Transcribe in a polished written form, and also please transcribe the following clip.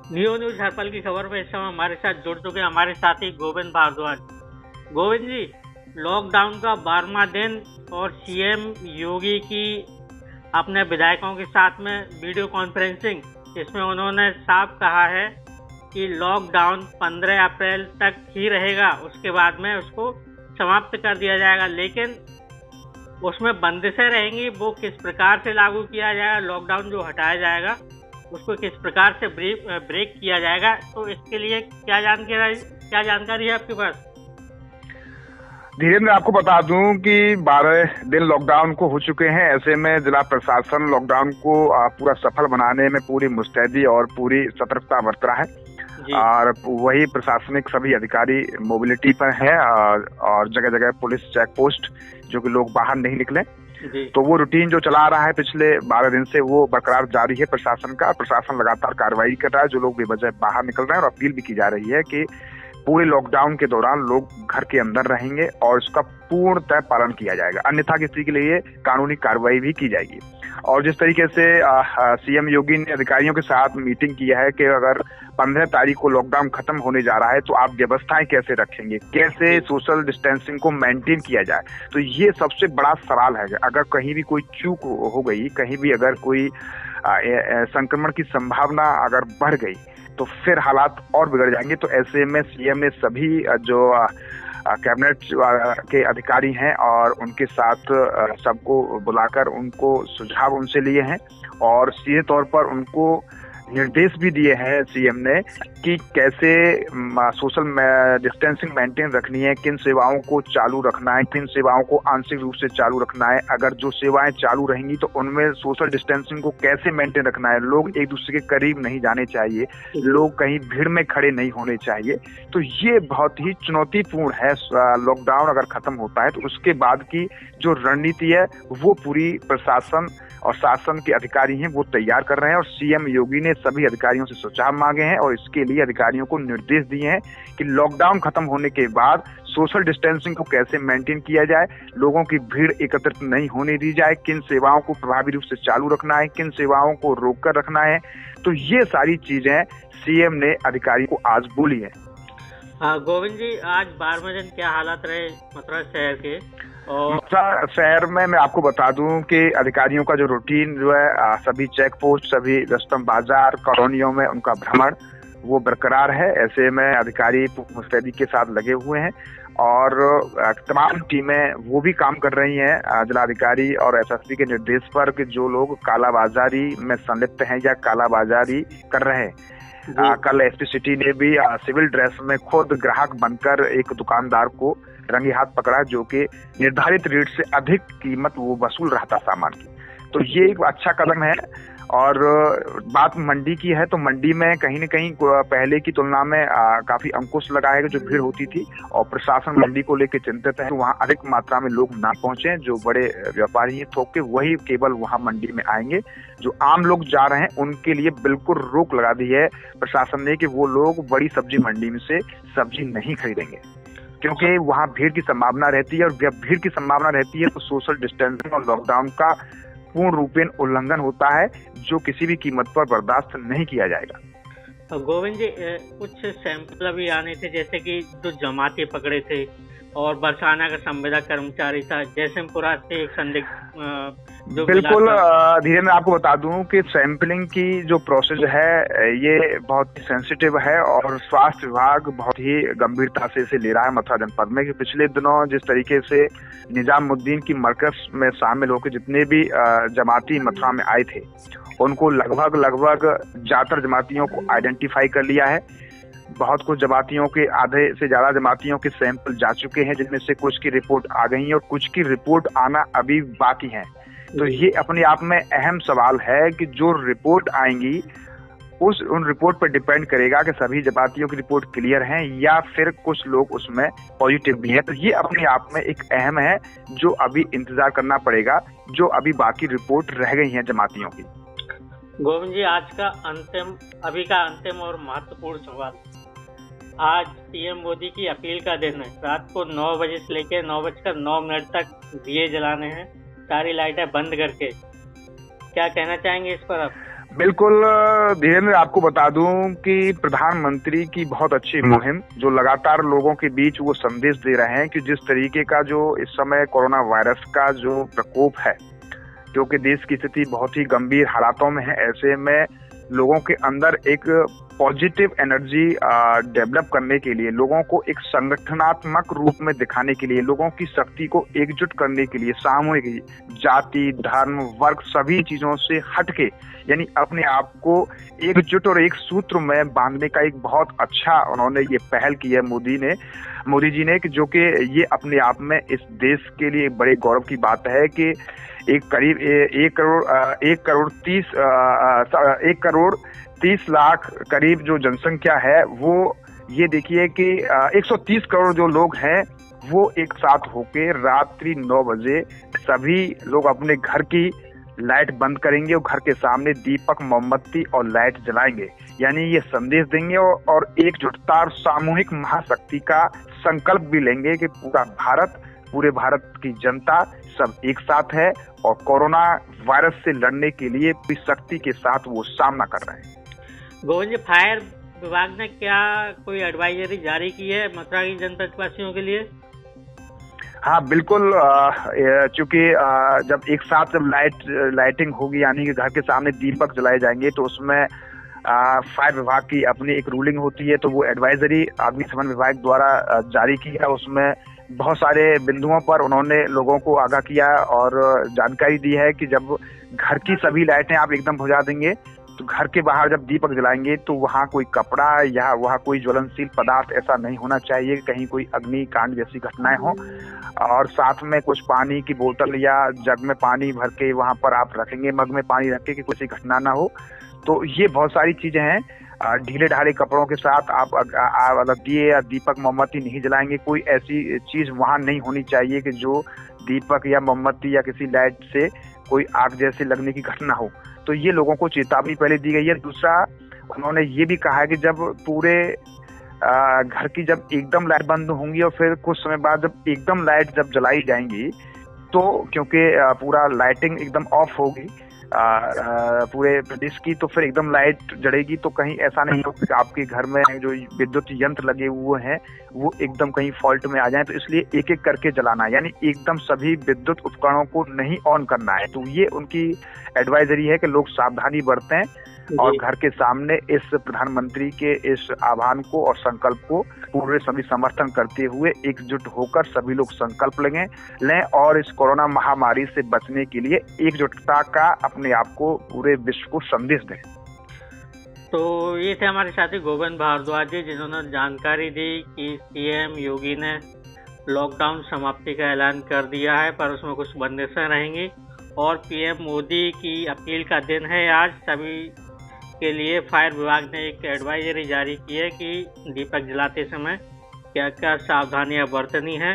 Neo news हर्पल की खबर में इस समय हमारे साथ जुड़ चुके हमारे साथी गोविंद भारद्वाज। गोविंद जी, लॉकडाउन का 12वां दिन और सीएम योगी की अपने विधायकों के साथ में वीडियो कॉन्फ्रेंसिंग, इसमें उन्होंने साफ कहा है कि लॉकडाउन 15 अप्रैल तक ही रहेगा, उसके बाद में उसको समाप्त कर दिया जाएगा। लेकिन उसमें बंदिशें रहेंगी, वो किस प्रकार से लागू किया जाएगा, लॉकडाउन जो हटाया जाएगा उसको किस प्रकार से ब्रेक किया जाएगा, तो इसके लिए क्या जानकारी है आपके पास? धीरेन्द्र, आपको बता दूं कि 12 दिन लॉकडाउन को हो चुके हैं। ऐसे में जिला प्रशासन लॉकडाउन को पूरा सफल बनाने में पूरी मुस्तैदी और पूरी सतर्कता बरत रहा है और वही प्रशासनिक सभी अधिकारी मोबिलिटी पर है और जगह जगह पुलिस चेक पोस्ट, जो कि लोग बाहर नहीं निकले। तो वो रूटीन जो चला रहा है पिछले 12 दिन से, वो बरकरार जारी है प्रशासन का। प्रशासन लगातार कार्रवाई कर रहा है, जो लोग बेवजह बाहर निकल रहे हैं, और अपील भी की जा रही है कि पूरे लॉकडाउन के दौरान लोग घर के अंदर रहेंगे और इसका पूर्णतः पालन किया जाएगा, अन्यथा किसी के लिए कानूनी कार्रवाई भी की जाएगी। और जिस तरीके से सीएम योगी ने अधिकारियों के साथ मीटिंग किया है कि अगर 15 तारीख को लॉकडाउन खत्म होने जा रहा है तो आप व्यवस्थाएं कैसे रखेंगे, कैसे सोशल डिस्टेंसिंग को मेंटेन किया जाए, तो ये सबसे बड़ा सवाल है। अगर कहीं भी कोई चूक हो गई, कहीं भी अगर कोई संक्रमण की संभावना अगर बढ़ गई, तो फिर हालात और बिगड़ जाएंगे। तो ऐसे में सीएम ने सभी जो कैबिनेट के अधिकारी हैं और उनके साथ सबको बुलाकर उनको सुझाव उनसे लिए हैं और सीधे तौर पर उनको निर्देश भी दिए हैं सीएम ने कि कैसे सोशल डिस्टेंसिंग मेंटेन रखनी है, किन सेवाओं को चालू रखना है, किन सेवाओं को आंशिक रूप से चालू रखना है। अगर जो सेवाएं चालू रहेंगी तो उनमें सोशल डिस्टेंसिंग को कैसे मेंटेन रखना है, लोग एक दूसरे के करीब नहीं जाने चाहिए, लोग कहीं भीड़ में खड़े नहीं होने चाहिए। तो ये बहुत ही चुनौतीपूर्ण है। लॉकडाउन अगर खत्म होता है तो उसके बाद की जो रणनीति है वो पूरी प्रशासन और शासन के अधिकारी हैं वो तैयार कर रहे हैं, और सीएम योगी ने सभी अधिकारियों से सुझाव मांगे हैं और इसके लिए अधिकारियों को निर्देश दिए हैं कि लॉकडाउन खत्म होने के बाद सोशल डिस्टेंसिंग को कैसे मेंटेन किया जाए, लोगों की भीड़ एकत्रित नहीं होने दी जाए, किन सेवाओं को प्रभावी रूप से चालू रखना है, किन सेवाओं को रोक कर रखना है। तो ये सारी चीजें सीएम ने अधिकारियों को आज बोली है। हाँ गोविंद जी, आज 12वें दिन क्या हालात रहे मथुरा शहर के? और मथुरा शहर में मैं आपको बता दूं कि अधिकारियों का जो रूटीन जो है, सभी चेक पोस्ट, सभी व्यस्तम बाजार, कॉलोनियों में उनका भ्रमण वो बरकरार है। ऐसे में अधिकारी मुस्तैदी के साथ लगे हुए हैं और तमाम टीमें वो भी काम कर रही हैं जिलाधिकारी और एसएसपी के निर्देश पर कि जो लोग कालाबाजारी में संलिप्त हैं या कालाबाजारी कर रहे हैं। कल एसपी सिटी ने भी सिविल ड्रेस में खुद ग्राहक बनकर एक दुकानदार को रंगे हाथ पकड़ा, जो कि निर्धारित रेट से अधिक कीमत वो वसूल रहा था सामान की। तो ये एक अच्छा कदम है। और बात मंडी की है तो मंडी में कहीं न कहीं पहले की तुलना में काफी अंकुश लगा है जो भीड़ होती थी, और प्रशासन मंडी को लेकर चिंतित है। वहाँ अधिक मात्रा में लोग ना पहुंचे, जो बड़े व्यापारी हैं थोक के वही केवल वहाँ मंडी में आएंगे। जो आम लोग जा रहे हैं उनके लिए बिल्कुल रोक लगा दी है प्रशासन ने कि वो लोग बड़ी सब्जी मंडी में से सब्जी नहीं खरीदेंगे, क्योंकि वहाँ भीड़ की संभावना रहती है, और जब भीड़ की संभावना रहती है तो सोशल डिस्टेंसिंग और लॉकडाउन का पूर्ण रूपेण उल्लंघन होता है, जो किसी भी कीमत पर बर्दाश्त नहीं किया जाएगा। गोविंद जी, कुछ सैंपल भी आने थे, जैसे कि जो जमाती पकड़े थे और बरसाना का संविदा कर्मचारी था, जयसिंहपुरा से एक संदिग्ध बिल्कुल धीरे मैं आपको बता दूं कि सैंपलिंग की जो प्रोसेस है ये बहुत ही सेंसिटिव है और स्वास्थ्य विभाग बहुत ही गंभीरता से इसे ले रहा है मथुरा जनपद में। कि पिछले दिनों जिस तरीके से निजामुद्दीन की मरकज में शामिल होकर जितने भी जमाती मथुरा में आए थे, उनको लगभग ज्यादातर जमातियों को आइडेंटिफाई कर लिया है। बहुत कुछ जमातियों के, आधे से ज्यादा जमातियों के सैंपल जा चुके हैं, जिनमें से कुछ की रिपोर्ट आ गई है और कुछ की रिपोर्ट आना अभी बाकी है। तो ये अपने आप में अहम सवाल है कि जो रिपोर्ट आएंगी उन रिपोर्ट पर डिपेंड करेगा कि सभी जमातियों की रिपोर्ट क्लियर है या फिर कुछ लोग उसमें पॉजिटिव भी है। तो ये अपने आप में एक अहम है जो अभी इंतजार करना पड़ेगा, जो अभी बाकी रिपोर्ट रह गई है जमातियों की। गोविंद जी, अभी का अंतिम और महत्वपूर्ण सवाल। आज पीएम मोदी की अपील का दिन है। रात को 9 बजे से लेकर 9:09 तक दिए जलाने हैं, सारी लाइटें बंद करके। क्या कहना चाहेंगे इस पर आप? बिल्कुल धीरेन्द्र, आपको बता दूं कि प्रधानमंत्री की बहुत अच्छी मुहिम जो लगातार लोगों के बीच वो संदेश दे रहे हैं कि जिस तरीके का जो इस समय कोरोना वायरस का जो प्रकोप है, जो कि देश की स्थिति बहुत ही गंभीर हालातों में है, ऐसे में लोगों के अंदर एक पॉजिटिव एनर्जी डेवलप करने के लिए, लोगों को एक संगठनात्मक रूप में दिखाने के लिए, लोगों की शक्ति को एकजुट करने के लिए, सामूहिक जाति, धर्म, वर्ग सभी चीजों से हटके यानी अपने आप को एकजुट और एक सूत्र में बांधने का एक बहुत अच्छा उन्होंने ये पहल की है मोदी जी ने, कि जो कि ये अपने आप में इस देश के लिए बड़े गौरव की बात है कि करीब 1 करोड़ 30 लाख करीब जो जनसंख्या है, वो ये देखिए कि 130 करोड़ जो लोग हैं वो एक साथ होके रात्रि 9 बजे सभी लोग अपने घर की लाइट बंद करेंगे और घर के सामने दीपक, मोमबत्ती और लाइट जलाएंगे। यानी ये संदेश देंगे और एकजुटता और सामूहिक महाशक्ति का संकल्प भी लेंगे कि पूरे भारत की जनता सब एक साथ है और कोरोना वायरस से लड़ने के लिए पूरी शक्ति के साथ वो सामना कर रहे हैं। गोविंद जी, फायर विभाग ने क्या कोई एडवाइजरी जारी की है मथुरा की जनपद वासियों के लिए? हाँ बिल्कुल, चूंकि जब एक साथ लाइटिंग होगी यानी कि घर के सामने दीपक जलाए जाएंगे, तो उसमें फायर विभाग की अपनी एक रूलिंग होती है, तो वो एडवाइजरी अग्निशमन विभाग द्वारा जारी की है। उसमें बहुत सारे बिंदुओं पर उन्होंने लोगों को आगाह किया और जानकारी दी है कि जब घर की सभी लाइटें आप एकदम बुझा देंगे, तो घर के बाहर जब दीपक जलाएंगे तो वहाँ कोई कपड़ा या वहाँ कोई ज्वलनशील पदार्थ ऐसा नहीं होना चाहिए, कहीं कोई अग्निकांड जैसी घटनाएं हों। और साथ में कुछ पानी की बोतल या जग में पानी भर के वहाँ पर आप रखेंगे, मग में पानी रख के कि कोई घटना ना हो। तो ये बहुत सारी चीजें हैं। ढीले ढाले कपड़ों के साथ आप दिए या दीपक मोमबत्ती नहीं जलाएंगे। कोई ऐसी चीज वहाँ नहीं होनी चाहिए कि जो दीपक या मोमबत्ती या किसी लाइट से कोई आग जैसे लगने की घटना हो। तो ये लोगों को चेतावनी पहले दी गई है। दूसरा, उन्होंने ये भी कहा है कि जब पूरे घर की जब एकदम लाइट बंद होंगी और फिर कुछ समय बाद जब एकदम लाइट जब जलाई जाएंगी, तो क्योंकि पूरा लाइटिंग एकदम ऑफ होगी पूरे प्रदेश की, तो फिर एकदम लाइट जड़ेगी, तो कहीं ऐसा नहीं हो कि आपके घर में जो विद्युत यंत्र लगे हुए हैं वो एकदम कहीं फॉल्ट में आ जाए। तो इसलिए एक एक करके जलाना है, यानी एकदम सभी विद्युत उपकरणों को नहीं ऑन करना है। तो ये उनकी एडवाइजरी है कि लोग सावधानी बरतें और घर के सामने इस प्रधानमंत्री के इस आह्वान को और संकल्प को पूरे सभी समर्थन करते हुए एकजुट होकर सभी लोग संकल्प लें और इस कोरोना महामारी से बचने के लिए एकजुटता का अपने आप को पूरे विश्व को संदेश दें। तो ये थे हमारे साथी गोविंद भारद्वाज जी, जिन्होंने जानकारी दी कि सीएम योगी ने लॉकडाउन समाप्ति का ऐलान कर दिया है, पर उसमें कुछ बंदिशें रहेंगी। और पीएम मोदी की अपील का दिन है आज। सभी के लिए फायर विभाग ने एक एडवाइजरी जारी की है कि दीपक जलाते समय क्या क्या सावधानियां बरतनी है।